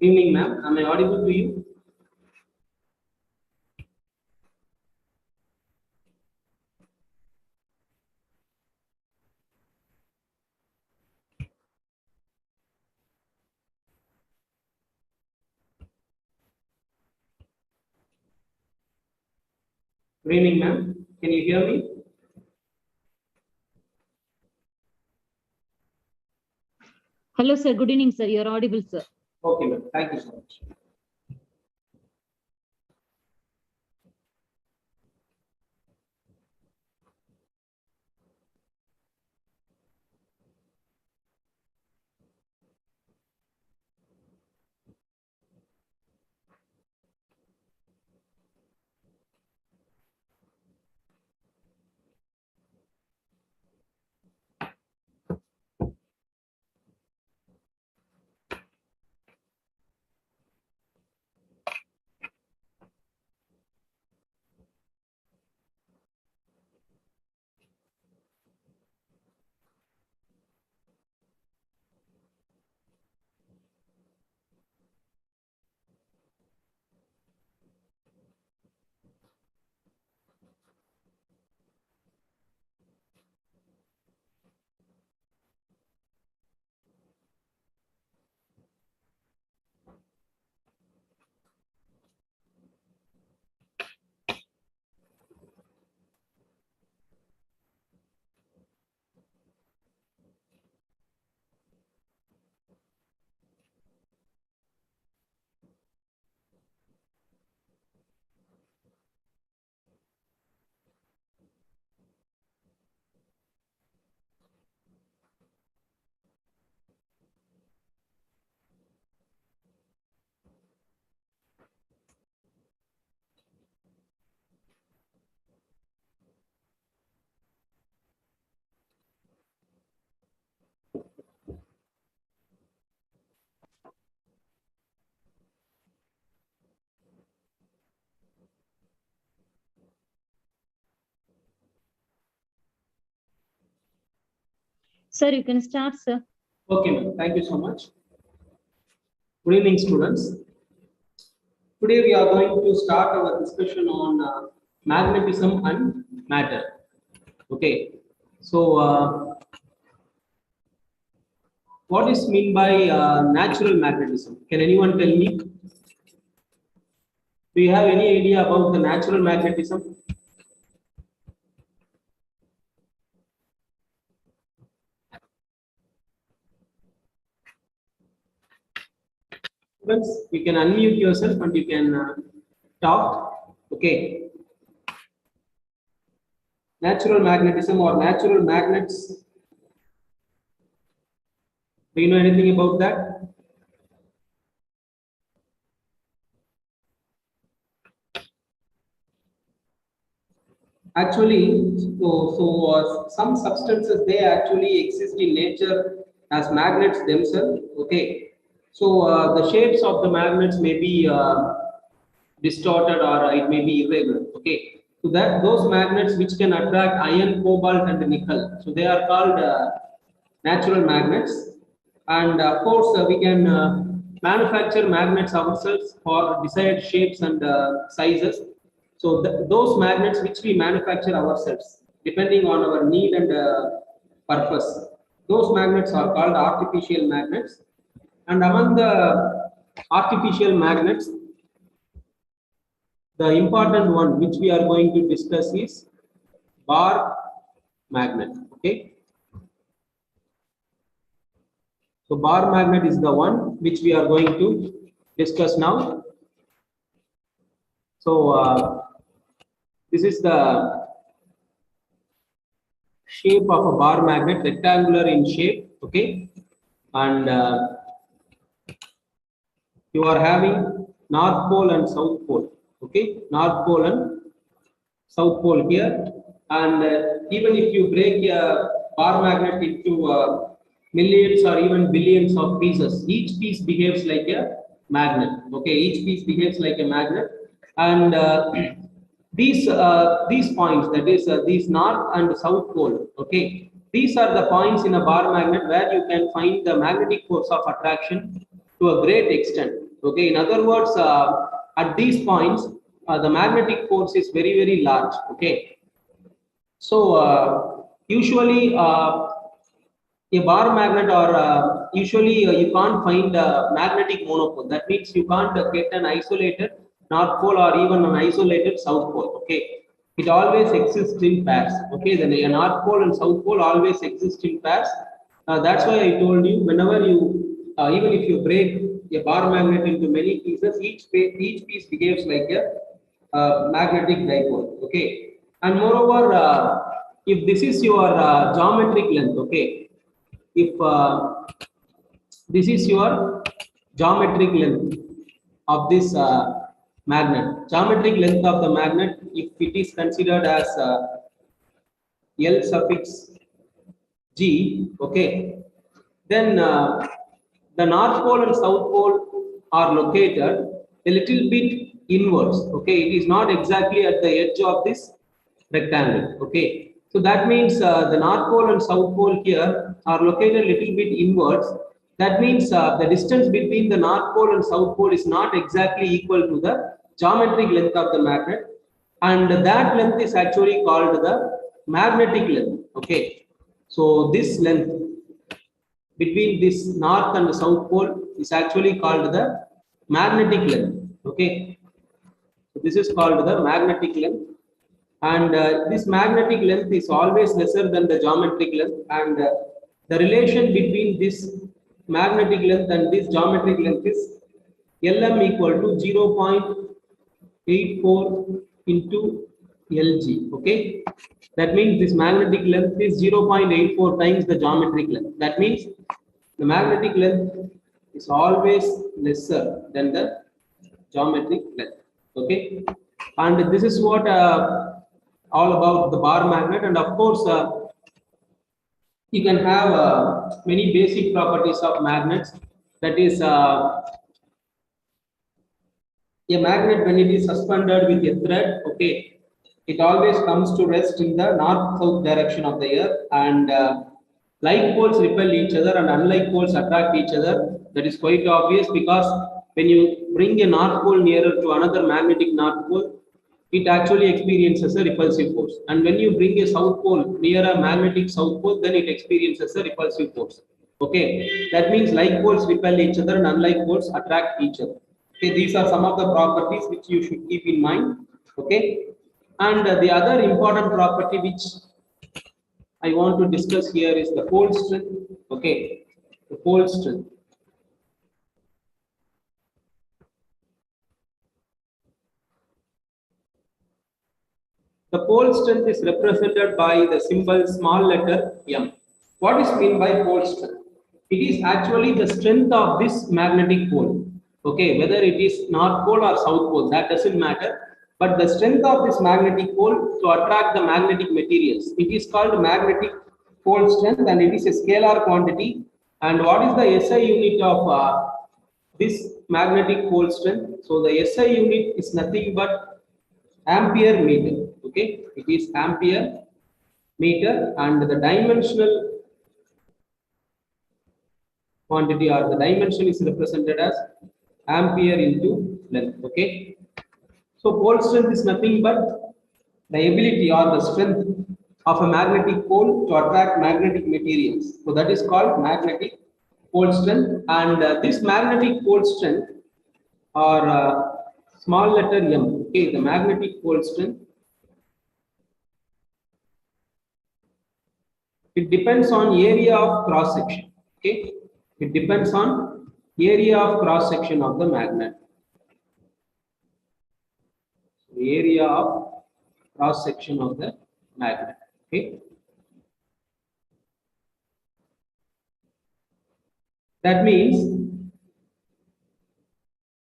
Good evening, ma'am. Am I audible to you? Good evening, ma'am. Can you hear me? Hello, sir. Good evening, sir. You're audible, sir. Okay, ma'am. Thank you so much. Sir, you can start, sir. Okay, ma'am. Thank you so much. Good evening, students. Today we are going to start our discussion on magnetism and matter. Okay. So, what is mean by natural magnetism? Can anyone tell me? Do you have any idea about the natural magnetism? Students, you can unmute yourself and you can talk. Okay. Natural magnetism or natural magnets. Do you know anything about that? Actually, some substances they actually exist in nature as magnets themselves. Okay, so the shapes of the magnets may be distorted or it may be irregular. Okay, so that those magnets which can attract iron, cobalt, and nickel, so they are called natural magnets. And of course, we can manufacture magnets ourselves for desired shapes and sizes. So those magnets which we manufacture ourselves, depending on our need and purpose, those magnets are called artificial magnets. And among the artificial magnets, the important one which we are going to discuss is bar magnet. Okay. So bar magnet is the one which we are going to discuss now. So this is the shape of a bar magnet, rectangular in shape. Okay, and you are having north pole and south pole. Okay, north pole and south pole here, and even if you break a bar magnet into millions or even billions of pieces, each piece behaves like a magnet. Okay, each piece behaves like a magnet, and these points, that is these north and south pole. Okay, these are the points in a bar magnet where you can find the magnetic force of attraction to a great extent. Okay, in other words, at these points, the magnetic force is very, very large. Okay, so usually a bar magnet or usually you can't find a magnetic monopole. That means you can't get an isolated north pole or even an isolated south pole. Okay, it always exists in pairs. Okay, then a north pole and south pole always exist in pairs. That's why I told you, whenever you even if you break a bar magnet into many pieces, each piece behaves like a magnetic dipole. Okay, and moreover, if this is your geometric length, okay, if this is your geometric length of this geometric length of the magnet, if it is considered as L suffix G, okay, then the north pole and south pole are located a little bit inwards. Okay, it is not exactly at the edge of this rectangle. Okay, so that means the north pole and south pole here are located a little bit inwards. That means the distance between the north pole and south pole is not exactly equal to the geometric length of the magnet, and that length is actually called the magnetic length. Okay, so this length between this north and the south pole is actually called the magnetic length. Okay, so this is called the magnetic length, and this magnetic length is always lesser than the geometric length, and the relation between this magnetic length and this geometric length is Lm equal to 0.84 into Lg. Okay, that means this magnetic length is 0.84 times the geometric length. That means the magnetic length is always lesser than the geometric length. Okay, and this is what all about the bar magnet. And of course, you can have many basic properties of magnets. That is, a magnet, when it is suspended with a thread, okay, it always comes to rest in the north-south direction of the earth, and like poles repel each other and unlike poles attract each other. That is quite obvious, because when you bring a north pole nearer to another magnetic north pole, it actually experiences a repulsive force, and when you bring a south pole near a magnetic south pole, then it experiences a repulsive force. Okay, that means like poles repel each other and unlike poles attract each other. Okay, these are some of the properties which you should keep in mind. Okay, and the other important property which I want to discuss here is the pole strength. Okay, the pole strength. The pole strength is represented by the symbol small letter m. What is meant by pole strength? It is actually the strength of this magnetic pole. Okay, whether it is north pole or south pole, that doesn't matter. But the strength of this magnetic pole to attract the magnetic materials, it is called magnetic pole strength, and it is a scalar quantity. And what is the SI unit of this magnetic pole strength? So the SI unit is nothing but ampere meter. Okay, it is ampere meter, and the dimensional quantity or the dimension is represented as ampere into length. Okay, so pole strength is nothing but the ability or the strength of a magnetic pole to attract magnetic materials. So that is called magnetic pole strength, and this magnetic pole strength, or small letter m. Okay, the magnetic pole strength, it depends on area of cross section. Okay, it depends on area of cross section of the magnet. The area of cross section of the magnet. Okay, that means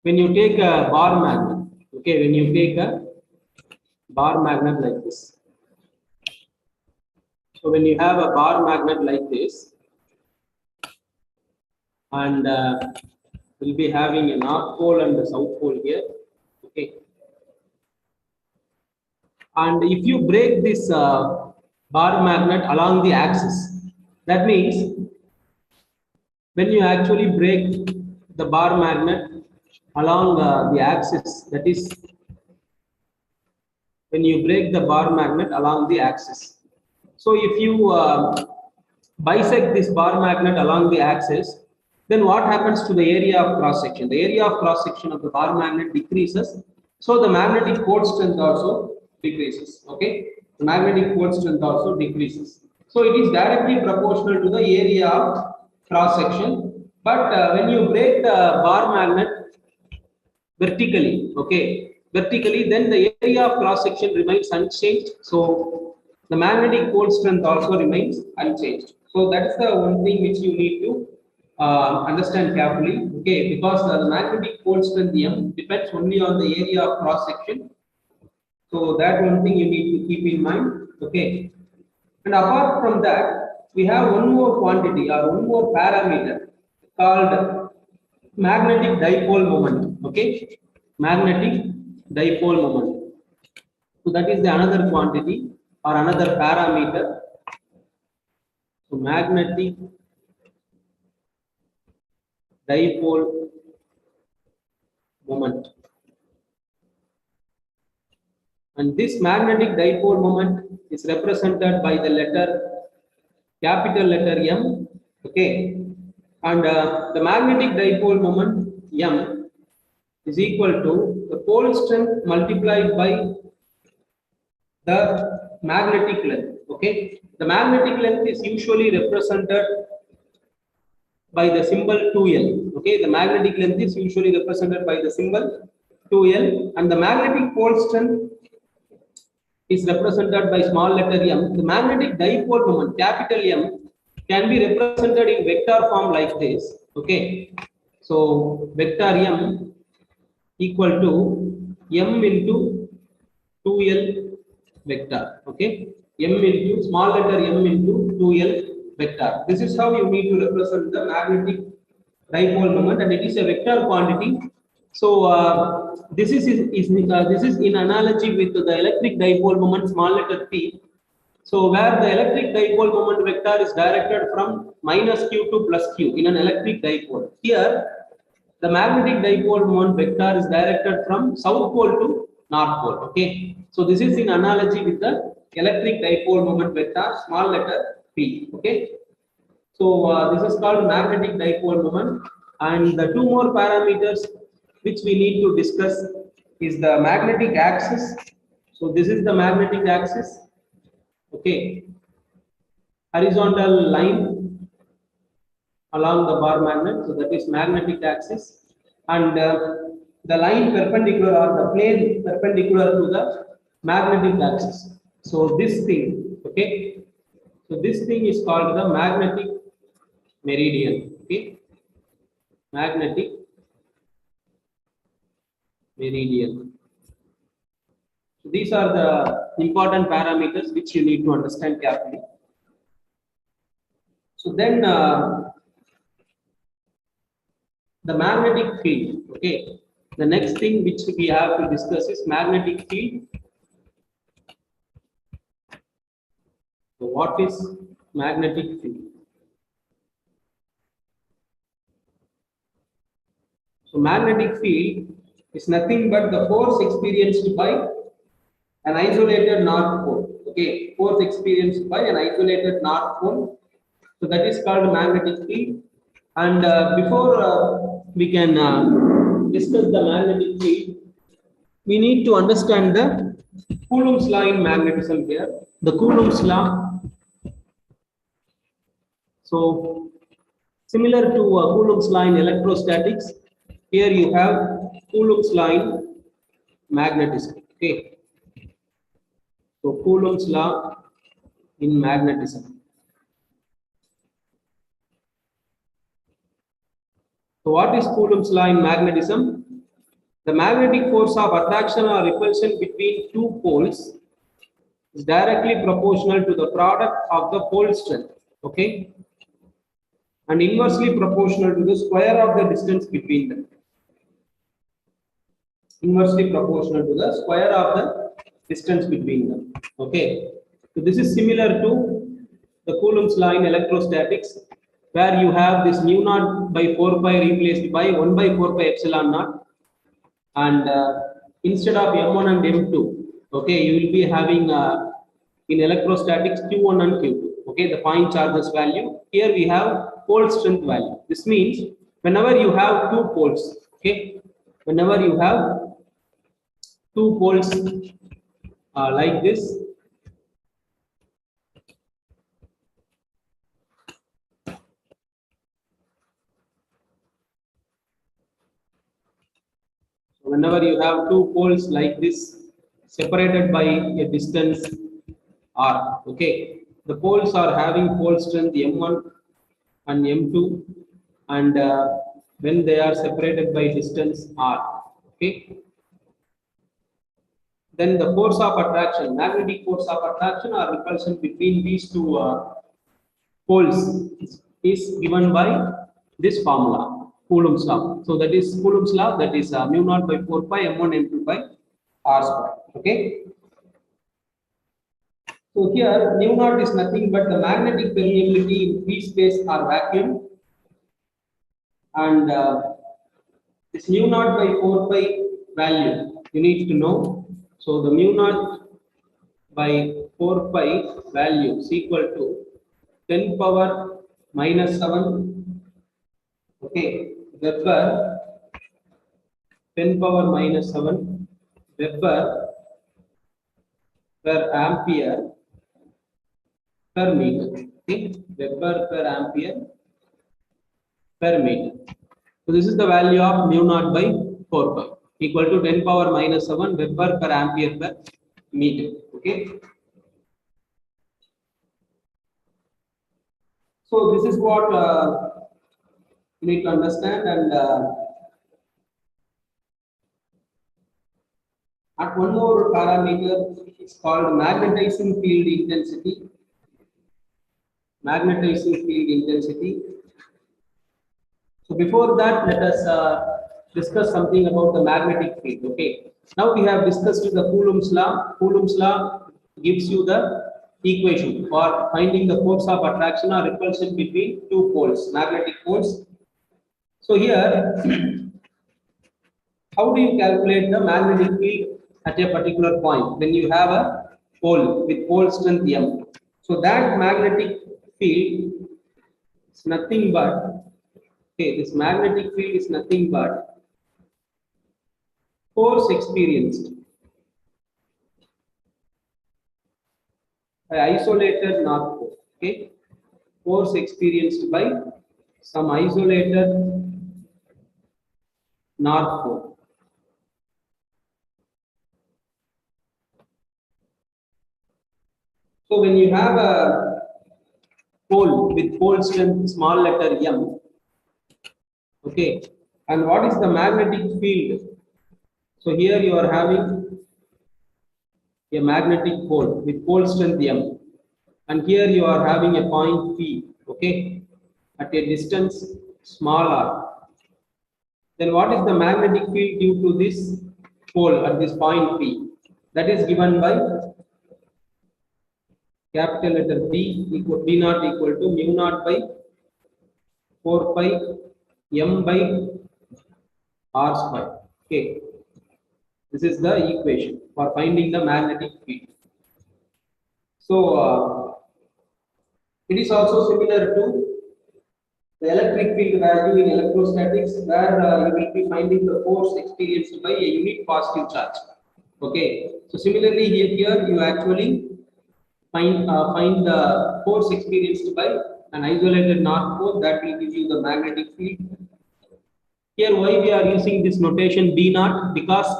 when you take a bar magnet, okay, when you take a bar magnet like this, so when you have a bar magnet like this, and we'll be having a north pole and the south pole here. Okay, and if you break this bar magnet along the axis, that means when you actually break the bar magnet along the axis, that is when you break the bar magnet along the axis. So if you bisect this bar magnet along the axis, then what happens to the area of cross section? The area of cross section of the bar magnet decreases, so the magnetic pole strength also decreases. Okay, the magnetic pole strength also decreases. So it is directly proportional to the area of cross section. But when you break the bar magnet vertically, okay, vertically, then the area of cross section remains unchanged. So the magnetic pole strength also remains unchanged. So that is the one thing which you need to understand carefully, okay, because the magnetic pole strength M depends only on the area of cross section. So that one thing you need to keep in mind, okay. And apart from that, we have one more quantity or one more parameter called magnetic dipole moment, okay, magnetic dipole moment. So that is the another quantity or another parameter. So magnetic dipole moment, and this magnetic dipole moment is represented by the capital letter M, okay, and the magnetic dipole moment M is equal to the pole strength multiplied by the magnetic length, okay. The magnetic length is usually represented by the symbol 2L, okay. The magnetic length is usually represented by the symbol 2L, and the magnetic pole strength is represented by small letter m. The magnetic dipole moment, capital M, can be represented in vector form like this, okay. So vector M equal to M into 2L vector, okay. M into small letter m into 2L vector. This is how you need to represent the magnetic dipole moment, and it is a vector quantity. So this is in analogy with the electric dipole moment, small letter p. So where the electric dipole moment vector is directed from minus q to plus q in an electric dipole. Here the magnetic dipole moment vector is directed from south pole to north pole, okay. So this is in analogy with the electric dipole moment vector, small letter p, okay. So this is called magnetic dipole moment, and the two more parameters which we need to discuss is the magnetic axis. So this is the magnetic axis, okay, horizontal line along the bar magnet, so that is magnetic axis, and the line perpendicular or the plane perpendicular to the magnetic axis. So this thing, okay, so this thing is called the magnetic meridian, okay, magnetic meridian. So these are the important parameters which you need to understand carefully. So then the magnetic field, okay, the next thing which we have to discuss is magnetic field. So what is magnetic field? So magnetic field is nothing but the force experienced by an isolated north pole, okay, force experienced by an isolated north pole. So that is called magnetic field. And before we can discuss the magnetic field, we need to understand the Coulomb's law in magnetism here. The Coulomb's law. So similar to Coulomb's law in electrostatics, here you have Coulomb's law in magnetism. Okay. So Coulomb's law in magnetism. So what is Coulomb's law in magnetism? The magnetic force of attraction or repulsion between two poles is directly proportional to the product of the pole strength, okay, and inversely proportional to the square of the distance between them. Inversely proportional to the square of the distance between them, okay. So this is similar to the Coulomb's law in electrostatics, where you have this mu naught by 4 pi replaced by 1 by 4 pi epsilon naught. and instead of M1 and M2, okay, you will be having in electrostatics Q1 and Q2, okay, the point charges value. Here we have pole strength value. This means whenever you have two poles, okay, whenever you have two poles like this, so whenever you have two poles like this separated by a distance r, okay, the poles are having pole strength M1 and M2, and when they are separated by distance r, okay, then the force of attraction, magnetic force of attraction or repulsion between these two poles is given by this formula, Coulomb's law. So that is Coulomb's law, that is mu naught by 4 pi M1 M2 by r square. Okay. So here mu naught is nothing but the magnetic permeability in free space or vacuum, and this mu naught by 4 pi value you need to know. So the mu naught by 4 pi value is equal to 10 power minus 7, okay, Weber, 10 power minus 7 Weber per ampere per meter, okay, Weber per ampere per meter. So this is the value of mu naught by 4 pi equal to 10 power minus 7 Weber per ampere per meter, okay. So this is what you need to understand, and at one more parameter is called magnetizing field intensity. Magnetizing field intensity. So before that, let us discuss something about the magnetic field. Okay. Now we have discussed the Coulomb's law. Coulomb's law gives you the equation for finding the force of attraction or repulsion between two poles, magnetic poles. So here, how do you calculate the magnetic field at a particular point when you have a pole with pole strength M? So that magnetic field is nothing but, okay, this magnetic field is nothing but force experienced by isolated north pole, okay, force experienced by some isolated north pole. So when you have a pole with pole strength small letter m, okay, and what is the magnetic field? So here you are having a magnetic pole with pole strength m, and here you are having a point P, okay, at a distance small r. Then what is the magnetic field due to this pole at this point P? That is given by capital letter B equal B naught equal to mu naught by 4 pi m by r square. Okay, this is the equation for finding the magnetic field. So it is also similar to the electric field value in electrostatics, where you will be finding the force experienced by a unit positive charge. Okay, so similarly here you actually find the force experienced by an isolated north pole, that will give you the magnetic field. Here why we are using this notation B naught? Because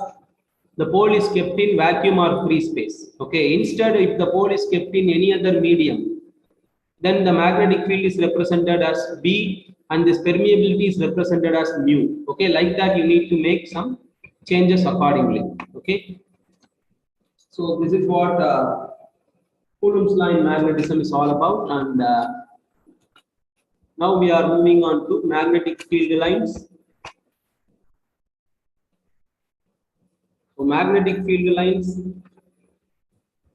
the pole is kept in vacuum or free space. Okay, instead if the pole is kept in any other medium, then the magnetic field is represented as B and this permeability is represented as mu. Okay, like that you need to make some changes accordingly. Okay, so this is what Coulomb's law in magnetism is all about, and now we are moving on to magnetic field lines. So magnetic field lines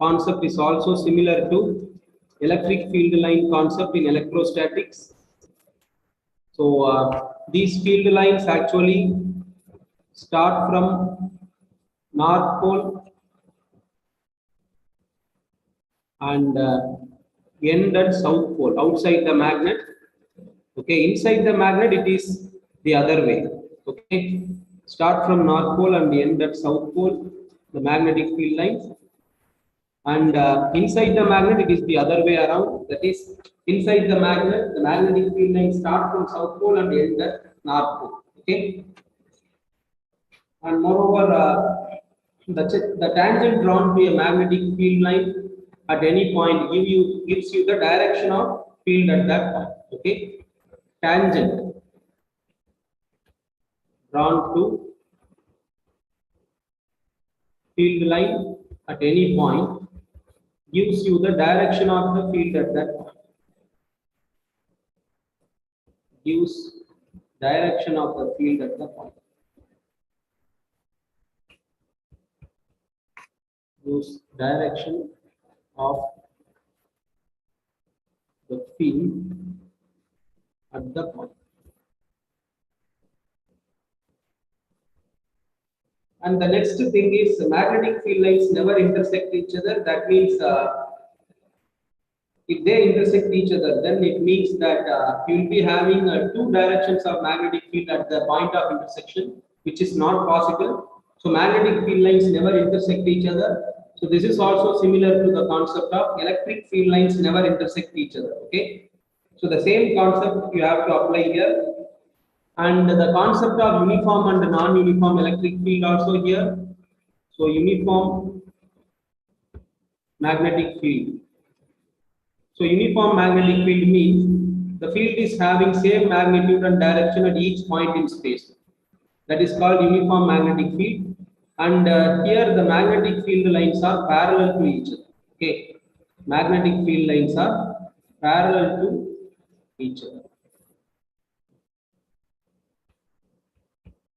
concept is also similar to electric field line concept in electrostatics. So these field lines actually start from north pole and end at south pole outside the magnet. Okay, inside the magnet it is the other way. Okay, start from north pole and end at south pole, the magnetic field lines, and inside the magnet it is the other way around. That is, inside the magnetic field lines start from south pole and end at north pole. Okay, and moreover, the tangent drawn to a magnetic field line at any point gives you the direction of field at that point. Okay, tangent drawn to field line at any point gives you the direction of the field at that point. Gives direction of the field at the point. Gives direction of the field at the point. And the next thing is magnetic field lines never intersect each other. That means if they intersect each other, then it means that you will be having two directions of magnetic field at the point of intersection, which is not possible. So magnetic field lines never intersect each other. So this is also similar to the concept of electric field lines never intersect each other. Okay, so the same concept you have to apply here, and the concept of uniform and non-uniform electric field also here. So uniform magnetic field. So uniform magnetic field means the field is having same magnitude and direction at each point in space. That is called uniform magnetic field. And here the magnetic field lines are parallel to each other. Okay, magnetic field lines are parallel to each other.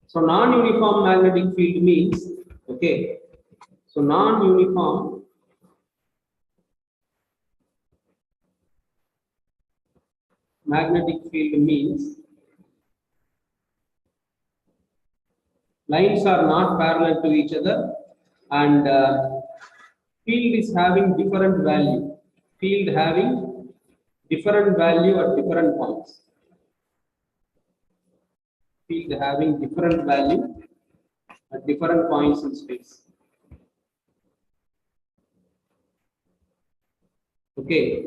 So non-uniform magnetic field means, okay, so non-uniform magnetic field means lines are not parallel to each other, and field is having different value. Field having different value at different points. Field having different value at different points in space. Okay,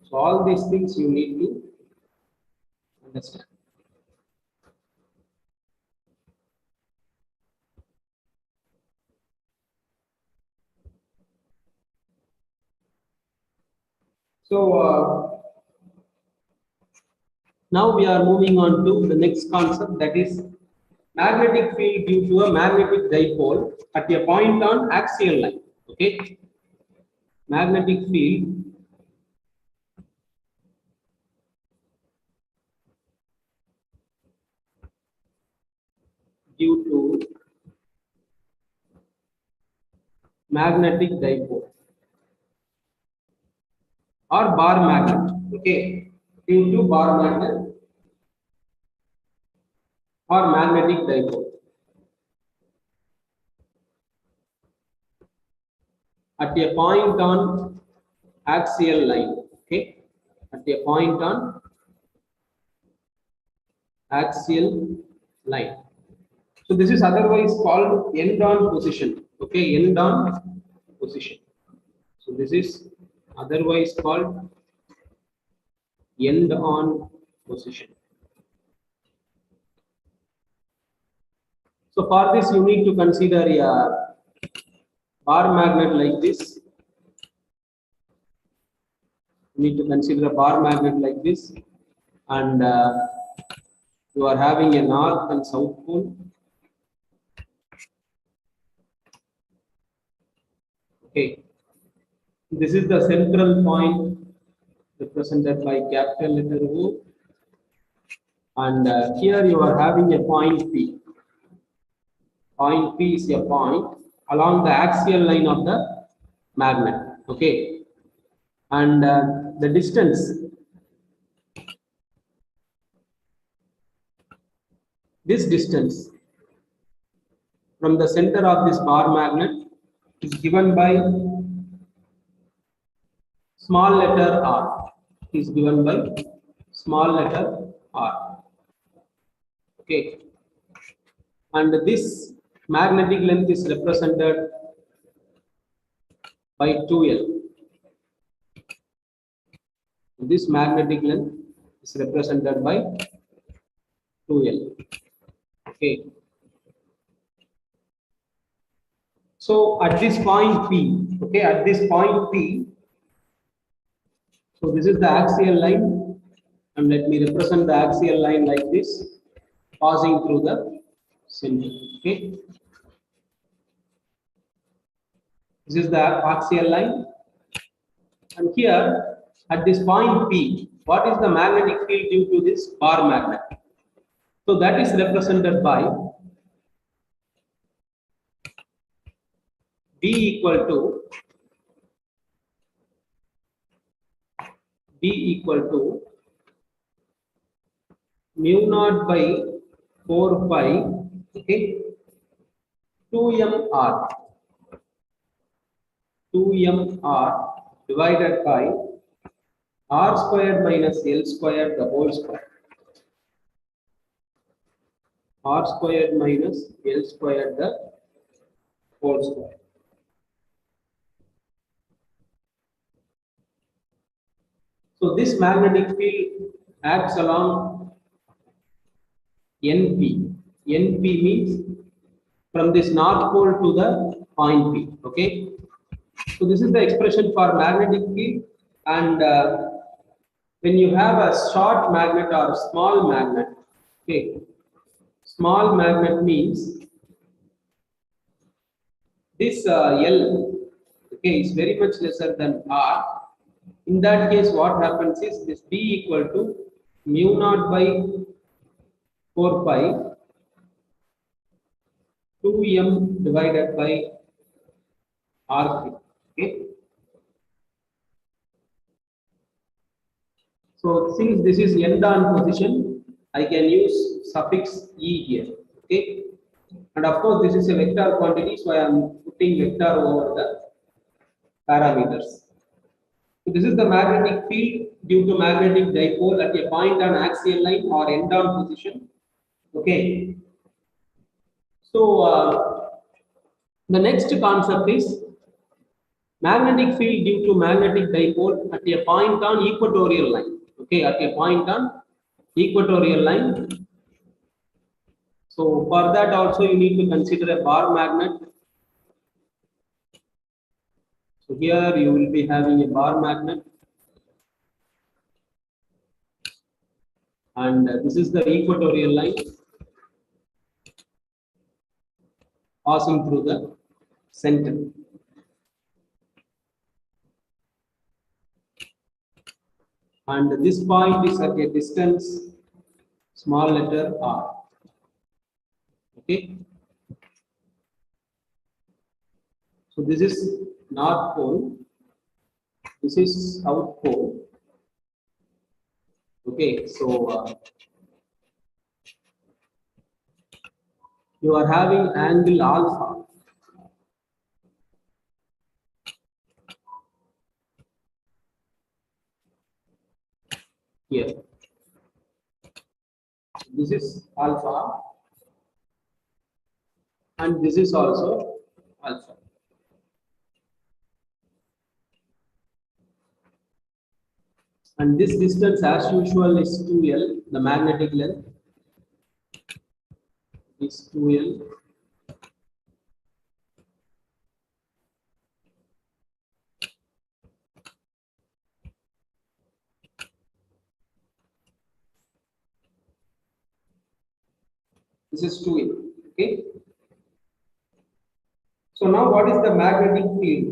so all these things you need to understand. So now we are moving on to the next concept, that is magnetic field due to a magnetic dipole at a point on axial line. Okay, magnetic field due to magnetic dipole or bar magnet. Okay, due to bar magnet or magnetic dipole at a point on axial line. Okay, at a point on axial line. So this is otherwise called end-on position. Okay, end-on position. So this is otherwise called end-on position. So for this you need to consider a bar magnet like this. You need to consider a bar magnet like this, and you are having a north and south pole. Okay, this is the central point represented by capital letter O, and here you are having a point P. Point P is a point along the axial line of the magnet. Okay, and the distance, this distance from the center of this bar magnet is given by small letter r. Is given by small letter r. Okay, and this magnetic length is represented by 2L. This magnetic length is represented by 2L. Okay. So at this point P, okay, at this point P, so this is the axial line, and let me represent the axial line like this, passing through the center. Okay, this is the axial line, and here at this point P, what is the magnetic field due to this bar magnet? So that is represented by B equal to mu naught by 4 pi, okay, 2mr divided by r squared minus L squared the whole square. R squared minus L squared the whole square. So this magnetic field acts along NP. NP means from this north pole to the point P. Okay. So this is the expression for magnetic field, and when you have a short magnet or a small magnet, okay, small magnet means this L, okay, is very much lesser than R. In that case, what happens is this B equal to mu naught by 4 pi 2m divided by R3. Okay. So since this is end-on position, I can use suffix E here. Okay. And of course, this is a vector quantity, so I am putting vector over the parameters. So this is the magnetic field due to magnetic dipole at a point on axial line or end-on position. Okay. So the next concept is magnetic field due to magnetic dipole at a point on equatorial line. Okay, at a point on equatorial line. So for that also you need to consider a bar magnet. So here you will be having a bar magnet, and this is the equatorial line passing through the center. And this point is at a distance small letter r. Okay. So this is north pole, this is south pole. Okay, so you are having angle alpha. Here. This is alpha, and this is also alpha. And this distance as usual is 2L, the magnetic length is 2L. This is 2L. Okay. So now what is the magnetic field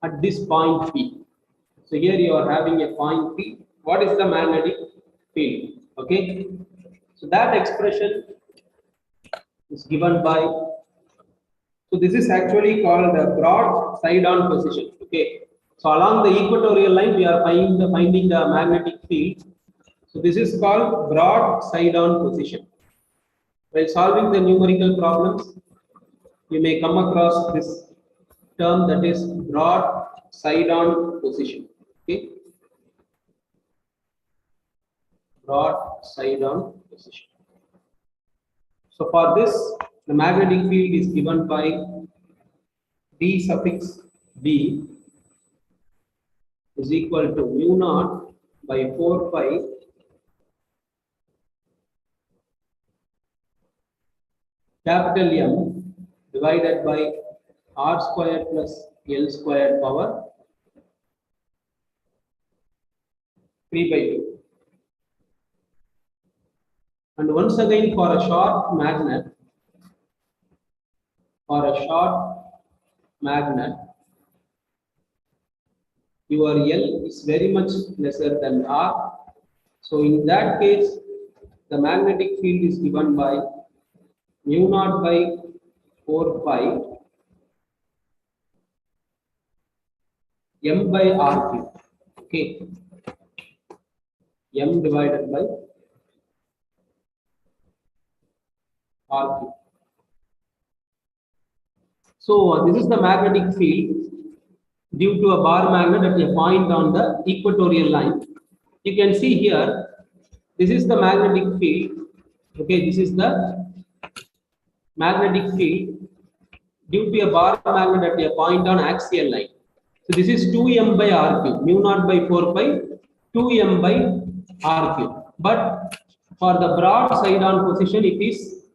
at this point P? So here you are having a point P. What is the magnetic field? Okay. So that expression is given by, so this is actually called the broad side-on position. Okay. So along the equatorial line we are finding the magnetic field. So this is called broad side-on position. While solving the numerical problems, you may come across this term, that is broad side-on position. Okay, broad side-on position. So for this, the magnetic field is given by d suffix b is equal to mu naught by 4 pi capital M divided by r square plus L square power 3 by 2. And once again, for a short magnet, your L is very much lesser than R. So in that case, the magnetic field is given by mu naught by 4 pi M by R cube. Okay, M divided by R cube. So this is the magnetic field due to a bar magnet at a point on the equatorial line. You can see here, this is the magnetic field. Okay, this is the magnetic field due to a bar magnet at a point on axial line. So this is 2m by r cube, mu naught by 4 pi, 2m by r cube. But for the broad side-on position, it is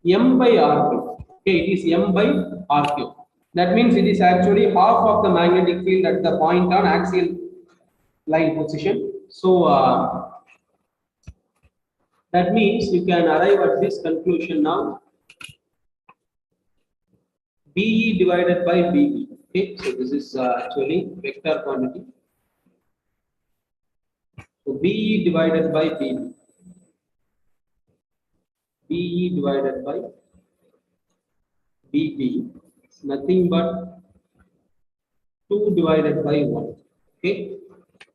m by r cube. Okay, it is m by r cube. That means it is actually half of the magnetic field at the point on axial line position. So that means you can arrive at this conclusion now. BE divided by BB. Okay, so this is actually vector quantity. So BE divided by BB. BE divided by BB is nothing but 2 divided by 1. Okay,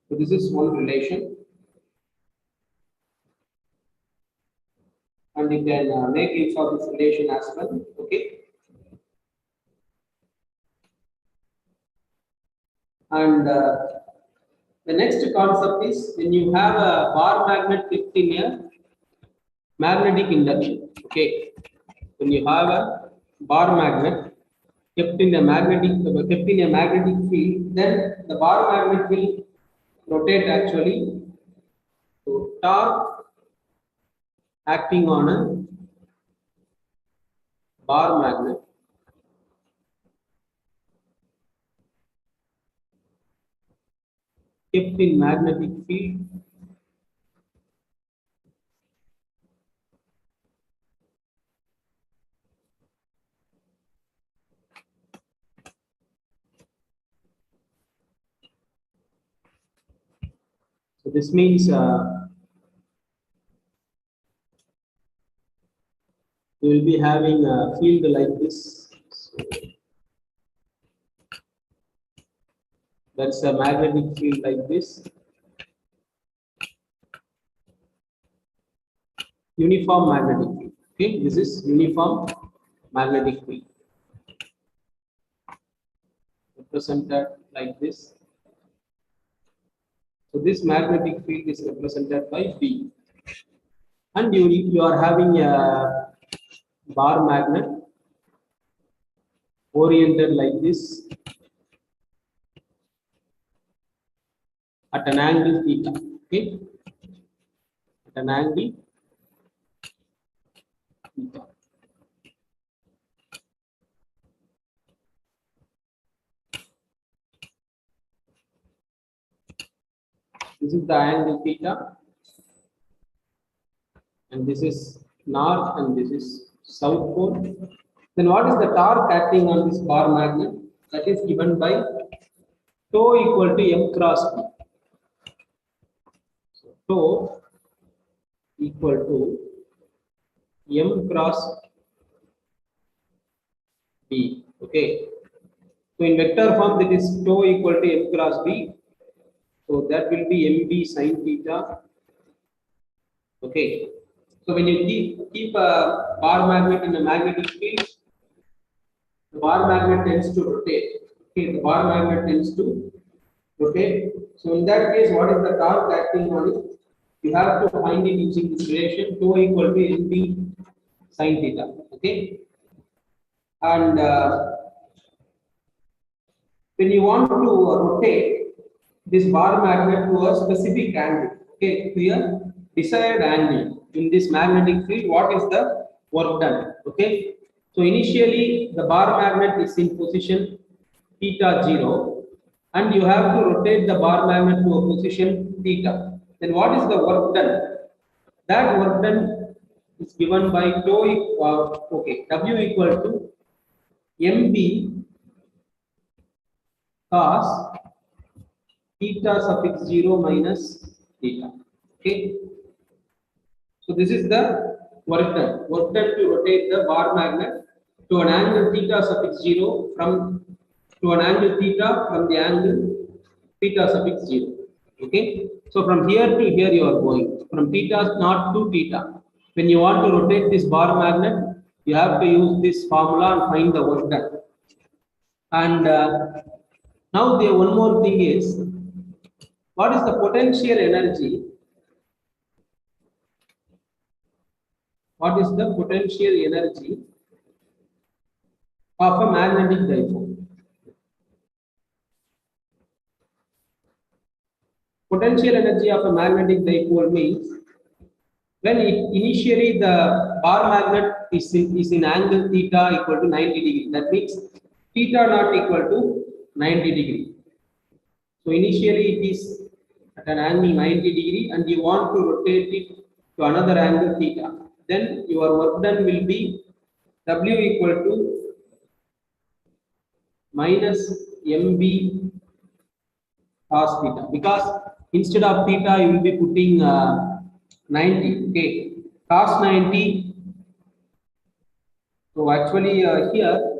so this is one relation. And you can make use of this relation as well. Okay. And the next concept is when you have a bar magnet kept in a magnetic induction. Okay, when you have a bar magnet kept in a magnetic field, then the bar magnet will rotate actually. So torque acting on a bar magnet kept in magnetic field so this means we will be having a field like this. So that's a magnetic field like this. Uniform magnetic field. Okay, this is uniform magnetic field. Represented like this. So this magnetic field is represented by B. And you are having a bar magnet oriented like this at an angle theta. Okay, at an angle theta. This is the angle theta, and this is north, and this is south pole. Then what is the torque acting on this bar magnet? That is given by tau equal to m cross b. So tau equal to m cross b. Okay. So in vector form, that is tau equal to m cross b. So that will be mb sin theta. Okay. So when you keep a bar magnet in a magnetic field, the bar magnet tends to rotate. Okay, the bar magnet tends to rotate. So in that case, what is the torque acting on it? You have to find it using this relation tau equal to NB sin theta. Okay, and when you want to rotate this bar magnet to a specific angle, okay, to a desired angle in this magnetic field, what is the work done? Okay, so initially the bar magnet is in position theta 0, and you have to rotate the bar magnet to a position theta. Then what is the work done? That work done is given by tau equal, okay, W equal to mb cos theta suffix 0 minus theta. Okay, so this is the work done. Work done to rotate the bar magnet to an angle theta suffix 0 from to an angle theta from the angle theta suffix 0. Okay, so from here to here you are going from theta not to theta. When you want to rotate this bar magnet, you have to use this formula and find the work done. And now the one more thing is, what is the potential energy? What is the potential energy of a magnetic dipole? Potential energy of a magnetic dipole means when initially the bar magnet is in angle theta equal to 90 degree. That means theta not equal to 90 degree. So initially it is at an angle 90 degree and you want to rotate it to another angle theta. Then your work done will be W equal to minus mb cos theta, because instead of theta you will be putting 90. Okay, cos 90. So actually here,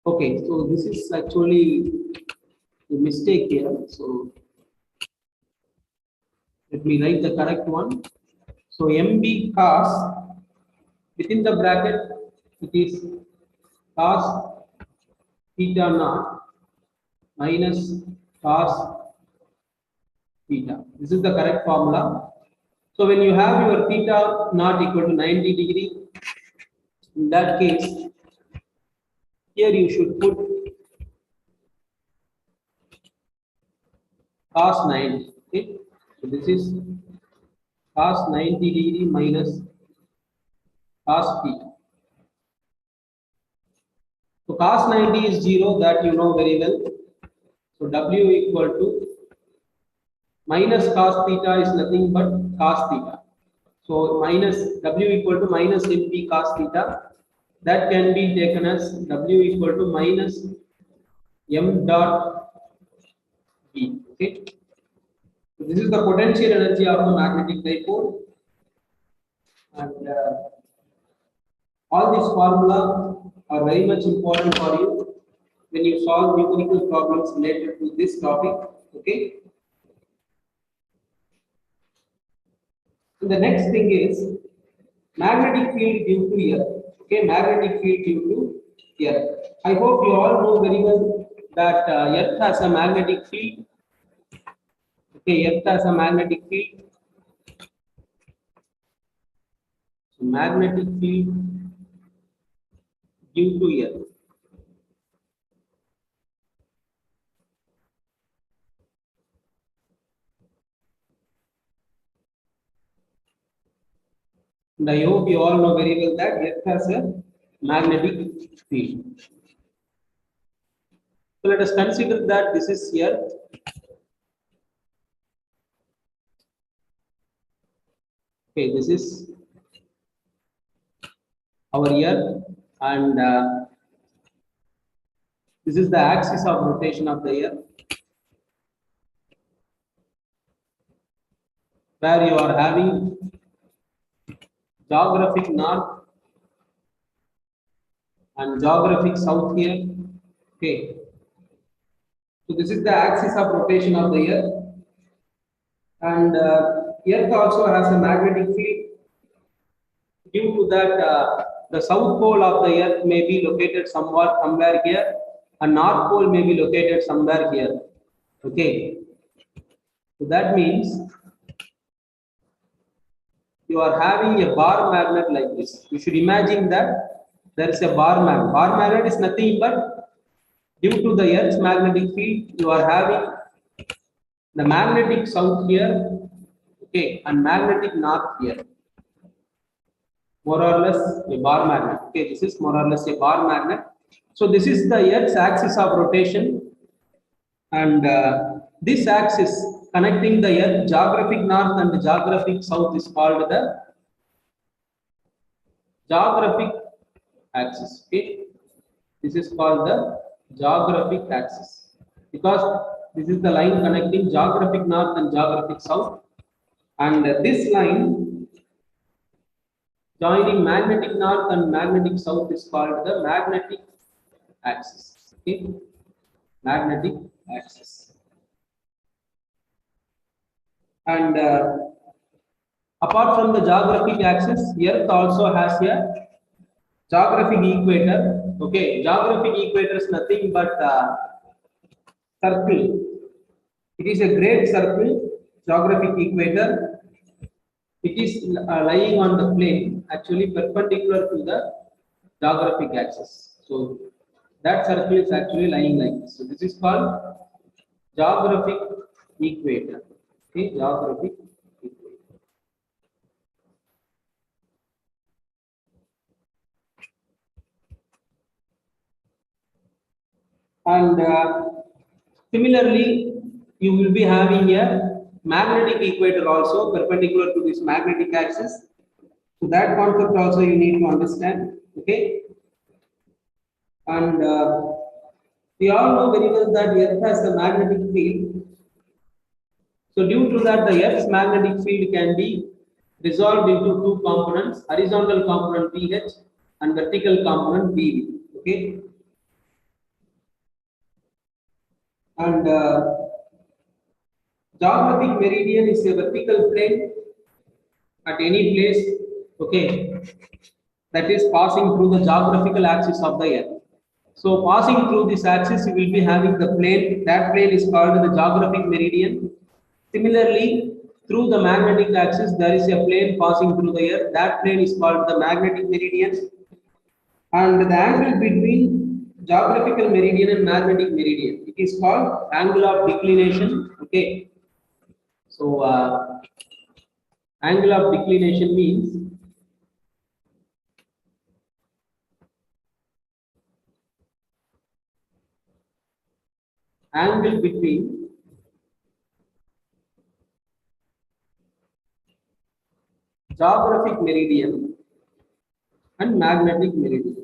okay, so this is actually a mistake here. So let me write the correct one. So mb cos, within the bracket it is cos theta naught minus cos theta. This is the correct formula. So when you have your theta not equal to 90 degree, in that case, here you should put cos 90. Okay, so this is cos 90 degree minus cos theta. So cos 90 is 0, that you know very well. So W equal to minus cos theta is nothing but cos theta. So minus W equal to minus mp cos theta. That can be taken as W equal to minus m dot b. Okay. So this is the potential energy of a magnetic dipole, and all these formula are very much important for you when you solve numerical problems related to this topic. Okay. And the next thing is magnetic field due to Earth. Okay, magnetic field due to Earth. I hope you all know very well that Earth has a magnetic field. Okay, Earth has a magnetic field. So magnetic field due to Earth. And I hope you all know very well that Earth has a magnetic field. So let us consider that this is Earth. Okay, this is our Earth, and this is the axis of rotation of the Earth, where you are having geographic north and geographic south here. Okay, so this is the axis of rotation of the Earth, and Earth also has a magnetic field. Due to that, the south pole of the Earth may be located somewhere here, and north pole may be located somewhere here. Okay, so that means you are having a bar magnet like this. You should imagine that there is a bar magnet. Bar magnet is nothing but due to the Earth's magnetic field, you are having the magnetic south here, okay, and magnetic north here. More or less a bar magnet. Okay, this is more or less a bar magnet. So this is the Earth's axis of rotation, and this axis connecting the Earth geographic north and the geographic south is called the geographic axis. Okay, this is called the geographic axis because this is the line connecting geographic north and geographic south, and this line joining magnetic north and magnetic south is called the magnetic axis. Okay, magnetic axis. And apart from the geographic axis, Earth also has a geographic equator. Okay, geographic equator is nothing but circle. It is a great circle, geographic equator. It is lying on the plane, actually perpendicular to the geographic axis. So that circle is actually lying like this. So this is called geographic equator. Okay, geographic equator. And similarly, you will be having a magnetic equator also perpendicular to this magnetic axis. So that concept also you need to understand. Okay, and we all know very well that Earth has a magnetic field. So due to that, the Earth's magnetic field can be resolved into two components: horizontal component PH and vertical component PV. Okay, and geographic meridian is a vertical plane at any place, okay, that is passing through the geographical axis of the Earth. So passing through this axis, you will be having the plane. That plane is called the geographic meridian. Similarly, through the magnetic axis, there is a plane passing through the Earth. That plane is called the magnetic meridian. And the angle between geographical meridian and magnetic meridian, it is called angle of declination. Okay. So angle of declination means angle between geographic meridian and magnetic meridian.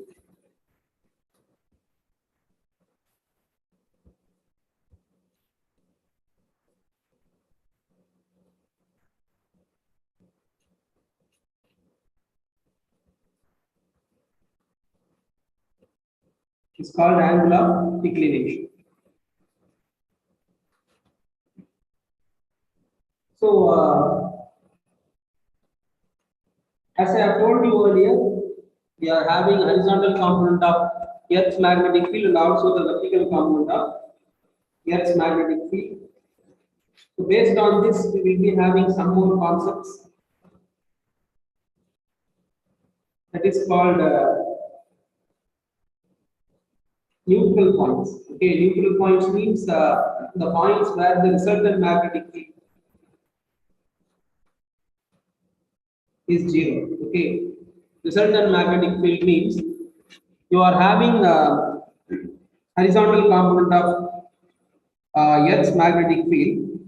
It's called angle of declination. So, as I have told you earlier, we are having horizontal component of Earth's magnetic field and also the vertical component of Earth's magnetic field. So, based on this, we will be having some more concepts. That is called neutral points. Okay, neutral points means the points where the resultant magnetic field is zero. Okay, resultant magnetic field means you are having horizontal component of Earth's magnetic field,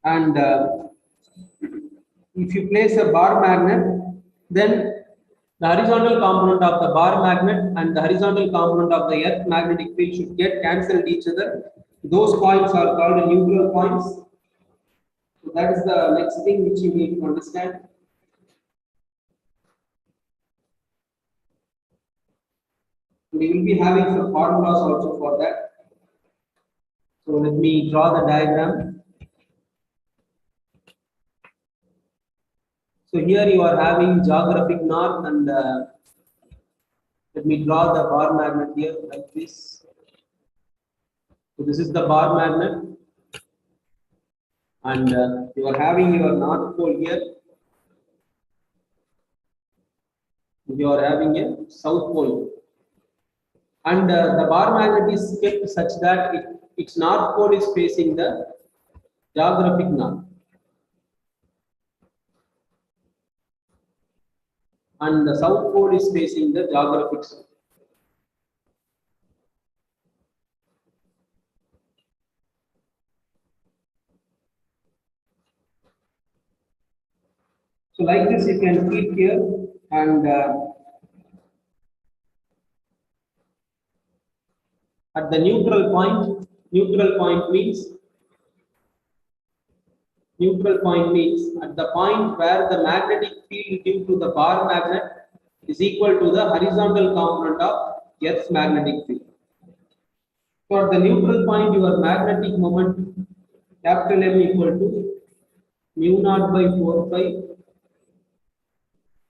and if you place a bar magnet, then the horizontal component of the bar magnet and the horizontal component of the Earth magnetic field should get cancelled each other. Those points are called neutral points. So that is the next thing which you need to understand. We will be having some formulas also for that. So let me draw the diagram. So here you are having geographic north, and let me draw the bar magnet here like this. So this is the bar magnet, and you are having your north pole here. You are having a south pole, and the bar magnet is kept such that its north pole is facing the geographic north, and the south pole is facing the geographic south. So like this you can keep here, and at the neutral point means at the point where the magnetic field due to the bar magnet is equal to the horizontal component of Earth's magnetic field. So at the neutral point, your magnetic moment capital M equal to mu naught by 4 pi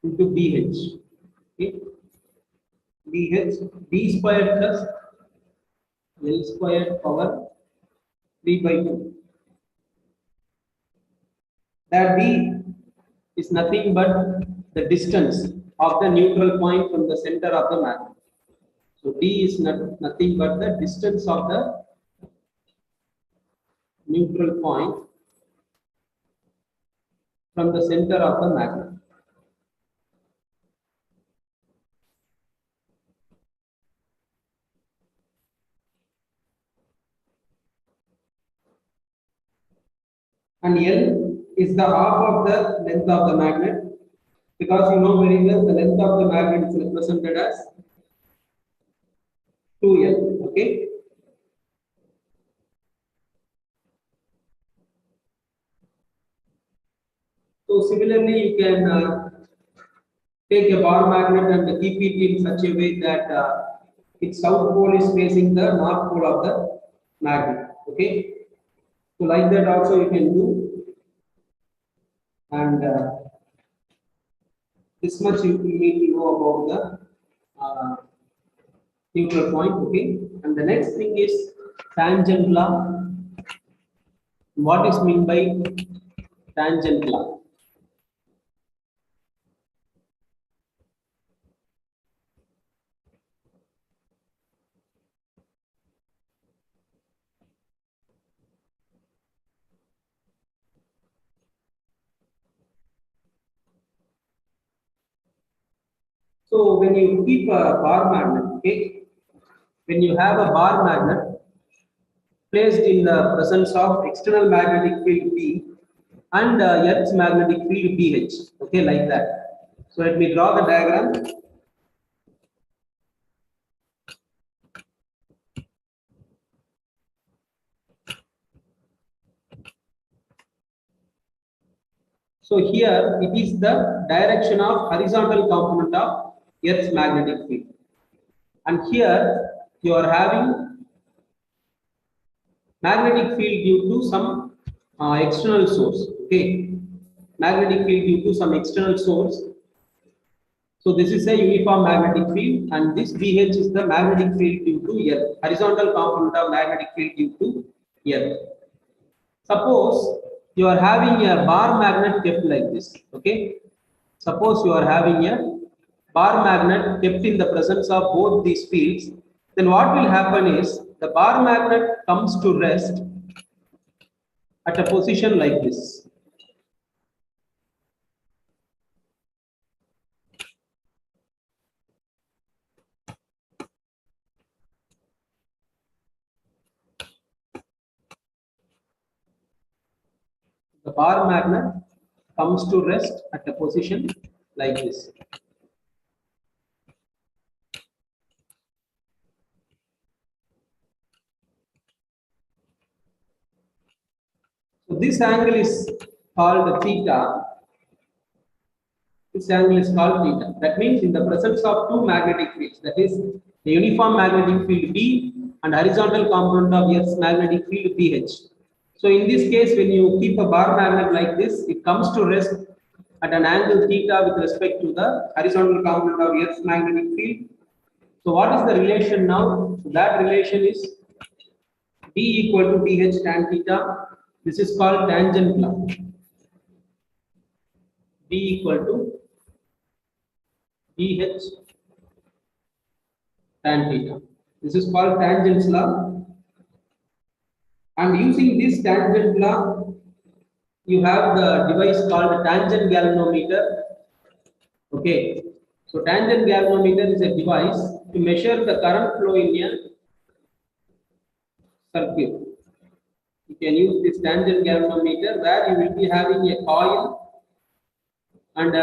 into BH. Okay. BH D squared plus L squared power 3 by 2. That D is nothing but the distance of the neutral point from the center of the magnet. So D is nothing but the distance of the neutral point from the center of the magnet. And L is the half of the length of the magnet, because you know very well the length of the magnet is represented as 2L. Okay. So similarly, you can take a bar magnet and keep it in such a way that its south pole is facing the north pole of the magnet. Okay. So like that also you can do, and this much you need to know about the neutral point. Okay. And the next thing is tangent law. What is meant by tangent law? So when you keep a bar magnet, okay, when you have a bar magnet placed in the presence of external magnetic field B and Earth's magnetic field BH, okay, like that. So let me draw the diagram. So here it is the direction of horizontal component of Earth's magnetic field, and here you are having magnetic field due to some external source. Okay, magnetic field due to some external source. So this is a uniform magnetic field, and this BH is the magnetic field due to Earth, horizontal component of magnetic field due to Earth. Suppose you are having a bar magnet kept like this. Okay, suppose you are having a bar magnet kept in the presence of both these fields, then what will happen is the bar magnet comes to rest at a position like this. The bar magnet comes to rest at a position like this. So this angle is called theta. This angle is called theta. That means in the presence of two magnetic fields, that is the uniform magnetic field B and horizontal component of Earth's magnetic field BH. So in this case, when you keep a bar magnet like this, it comes to rest at an angle theta with respect to the horizontal component of Earth's magnetic field. So what is the relation now? So that relation is B equal to dH tan theta. This is called tangent law. B equal to dH tan theta. This is called tangent law. And using this tangent law, you have the device called tangent galvanometer. Okay. So tangent galvanometer is a device to measure the current flow in a circuit. You can use this tangent galvanometer where you will be having a coil, and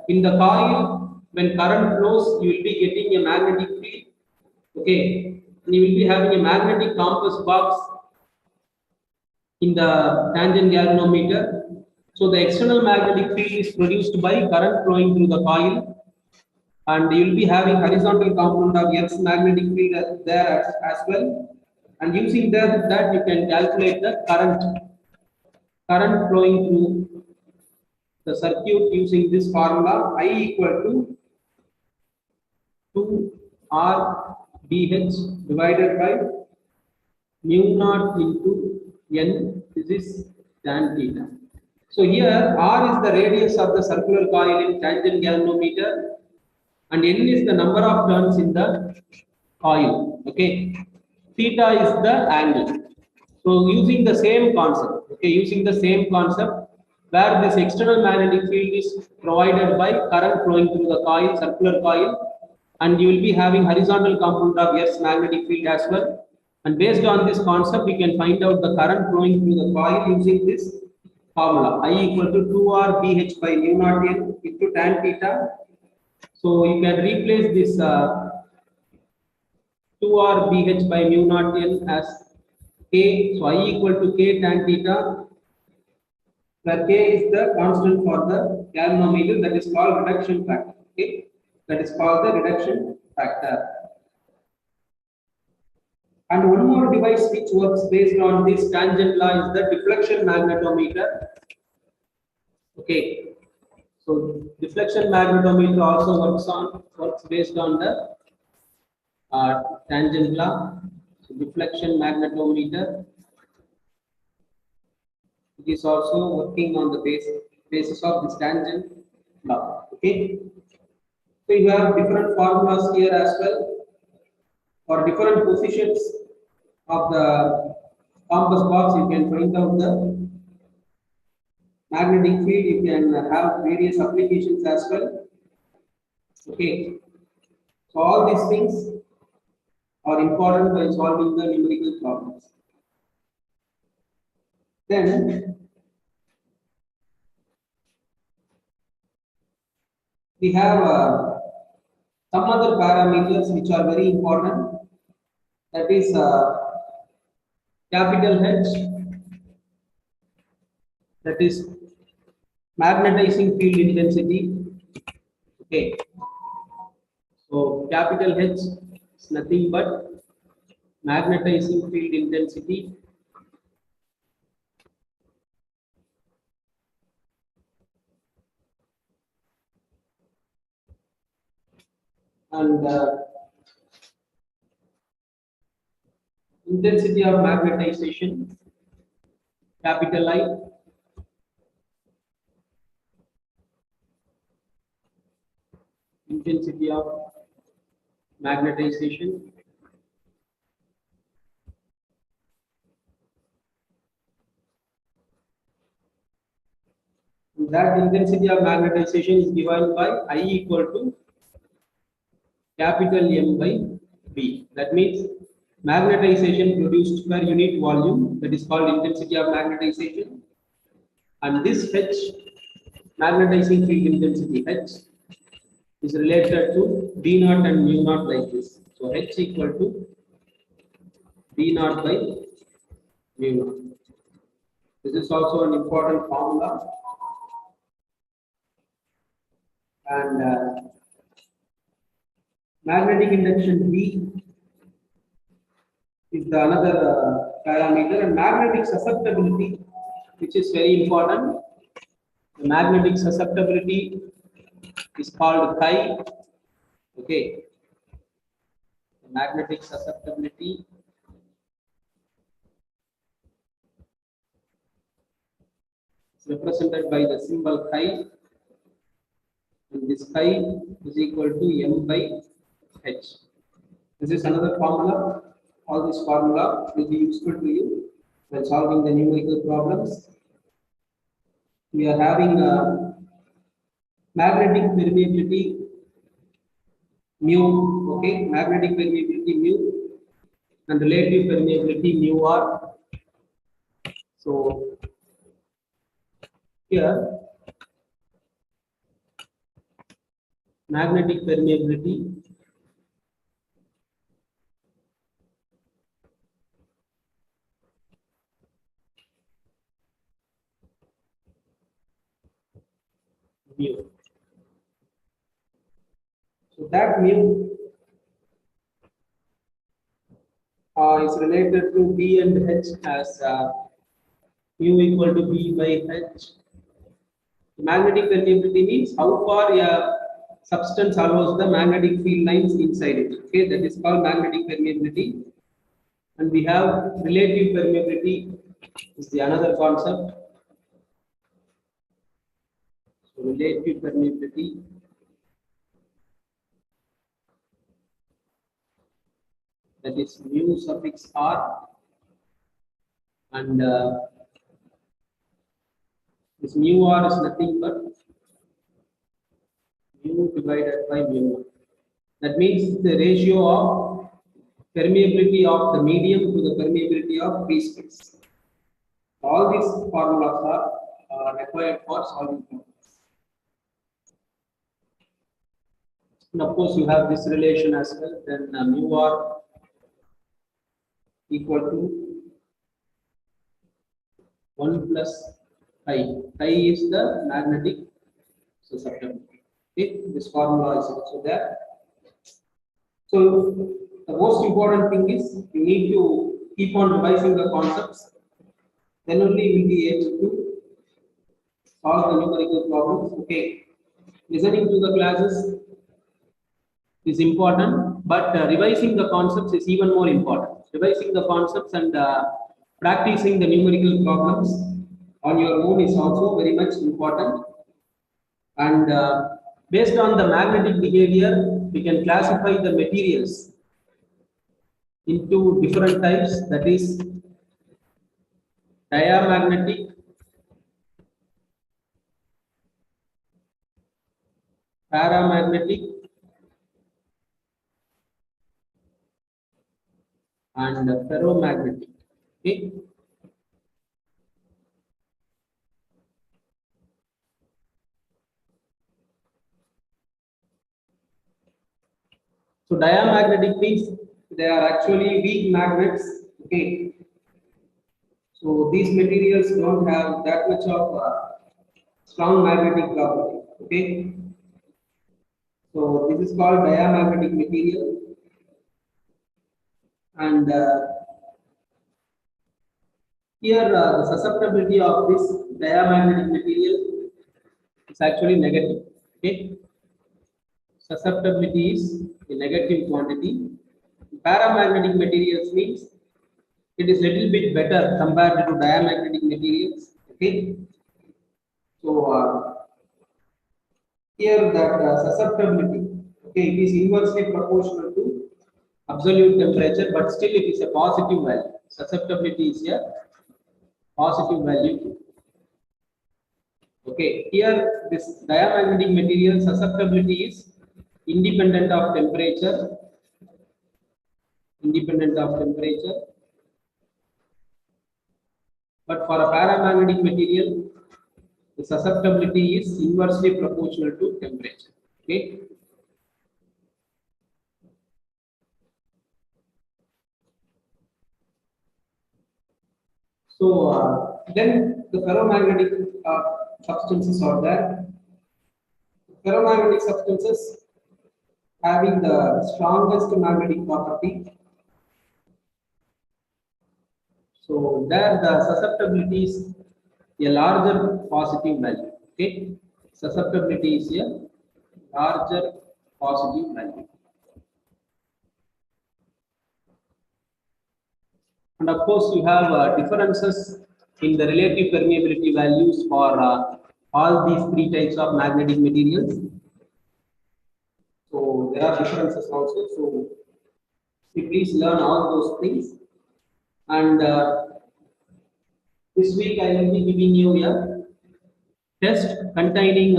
in the coil, when current flows, you will be getting a magnetic field. Okay, and you will be having a magnetic compass box in the tangent galvanometer. So the external magnetic field is produced by current flowing through the coil, and you will be having horizontal component of Earth's magnetic field there as well. And using that you can calculate the current flowing through the circuit using this formula. I equal to 2R dH divided by mu naught into N. This is tan theta. So here R is the radius of the circular coil in tangent galvanometer, and N is the number of turns in the coil. Okay, theta is the angle. So using the same concept, where this external magnetic field is provided by current flowing through the coil, circular coil, and you will be having horizontal component of Earth's magnetic field as well. And based on this concept, we can find out the current flowing through the coil using this formula. I equal to 2R dH by mu naught N into tan theta. So you can replace this 2R dH by mu naught N as K. So I equal to K tan theta, where K is the constant for the galvanometer, that is called reduction factor. Okay, that is called the reduction factor. And one more device which works based on this tangent law is the deflection magnetometer. Okay, so deflection magnetometer also works based on the tangent law. So deflection magnetometer, it is also working on the basis of this tangent law. Okay, so you have different formulas here as well for different positions of the compass box. You can find out the magnetic field. You can have various applications as well. Okay, so all these things are important by solving the numerical problems. Then we have some other parameters which are very important. That is capital H, that is magnetizing field intensity. Okay, so capital H is nothing but magnetizing field intensity. And intensity of magnetization, capital I. Intensity of magnetization. And that intensity of magnetization is given by I equal to capital M by B. That means magnetization produced per unit volume, that is called intensity of magnetization. And this H, magnetizing field intensity H, is related to B naught and mu naught like this. So H equal to B naught by mu naught. This is also an important formula. And magnetic induction B is the another parameter, and magnetic susceptibility, which is very important. The magnetic susceptibility is called chi. Okay. The magnetic susceptibility is represented by the symbol chi, and this chi is equal to m by h. This is another formula. All this formula will be useful to you when solving the numerical problems. We are having magnetic permeability mu, okay, magnetic permeability mu, and relative permeability mu r. So here magnetic permeability mu. So that mu is related to B and H as mu equal to B by H. Magnetic permeability means how far a substance allows the magnetic field lines inside it. Okay, that is called magnetic permeability. And we have relative permeability is the another concept. So relative permeability that is mu suffix r, and this mu r is nothing but mu divided by mu. That means the ratio of permeability of the medium to the permeability of free space. All these formulas are required for solving problems. And of course, you have this relation as well. Then mu r equal to 1 plus chi. Chi is the magnetic susceptibility. Okay, this formula is also there. So the most important thing is you need to keep on revising the concepts. Then only you will be able to solve the numerical problems. Okay, listening to the classes is important, but revising the concepts is even more important. Revising the concepts and practicing the numerical problems on your own is also very much important. And based on the magnetic behavior, we can classify the materials into different types, that is diamagnetic, paramagnetic, and ferromagnetic. Okay. So diamagnetic means they are actually weak magnets. Okay. So these materials don't have that much of strong magnetic property. Okay. So this is called diamagnetic material, and here the susceptibility of this diamagnetic material is actually negative. Okay. Susceptibility is a negative quantity. Paramagnetic materials means it is little bit better compared to diamagnetic materials. Okay. So here that susceptibility, okay, it is inversely proportional to absolute temperature, but still it is a positive value. Susceptibility is a positive value. Okay, here this diamagnetic material susceptibility is independent of temperature, but for a paramagnetic material, the susceptibility is inversely proportional to temperature. Okay. So then the ferromagnetic substances are there. Ferromagnetic substances having the strongest magnetic property. So there the susceptibility is a larger positive value. Okay, susceptibility is a larger positive value. And of course, you have differences in the relative permeability values for all these three types of magnetic materials. So there are differences also. So you please learn all those things. And this week I will be giving you a test containing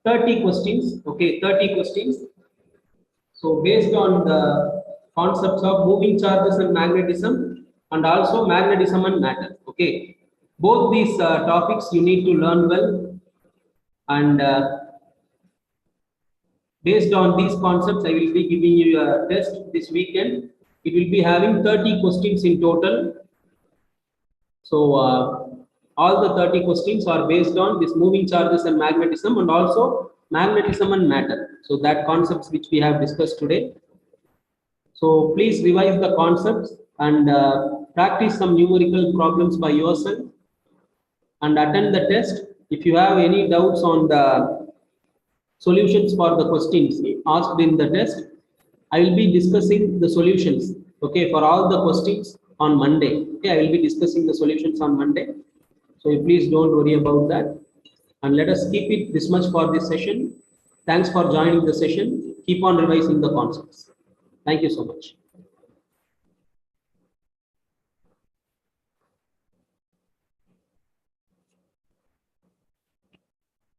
30 questions. Okay, 30 questions. So based on the concepts of moving charges and magnetism, and also magnetism and matter. Okay, both these topics you need to learn well, and based on these concepts, I will be giving you a test this weekend. It will be having 30 questions in total. So all the 30 questions are based on this moving charges and magnetism, and also magnetism and matter. So that concepts which we have discussed today. So please revise the concepts and practice some numerical problems by yourself and attend the test. If you have any doubts on the solutions for the questions asked in the test, I will be discussing the solutions, okay, for all the questions on Monday. Okay, I will be discussing the solutions on Monday. So you please don't worry about that. And let us keep it this much for this session. Thanks for joining the session. Keep on revising the concepts. Thank you so much.